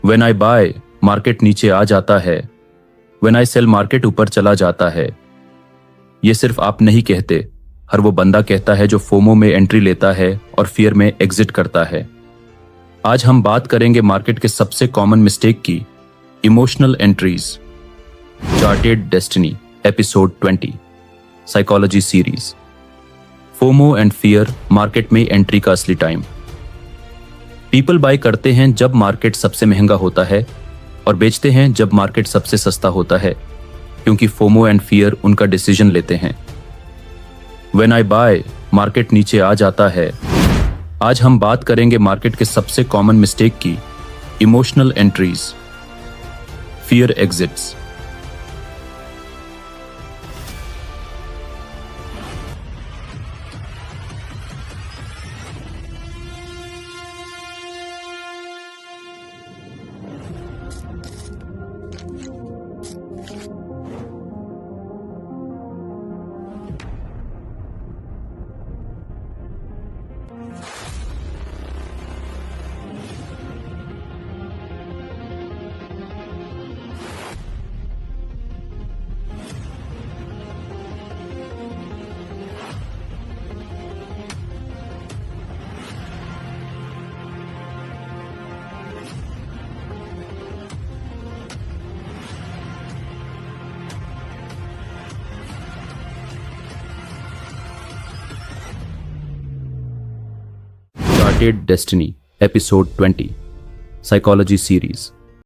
When I bye market नीचे आ जाता है, व्हेन आई सेल मार्केट ऊपर चला जाता है। ये सिर्फ आप नहीं कहते, हर वो बंदा कहता है जो फोमो में एंट्री लेता है और फियर में एग्जिट करता है। आज हम बात करेंगे मार्केट के सबसे कॉमन मिस्टेक की, emotional entries. Chartered destiny episode 20 psychology series. FOMO and fear market में एंट्री का असली टाइम। पीपल बाय करते हैं जब मार्केट सबसे महंगा होता है और बेचते हैं जब मार्केट सबसे सस्ता होता है, क्योंकि फोमो एंड फियर उनका डिसीजन लेते हैं। व्हेन आई बाय मार्केट नीचे आ जाता है। आज हम बात करेंगे मार्केट के सबसे कॉमन मिस्टेक की, emotional entries, fear exits. Chartered destiny episode 20 psychology series.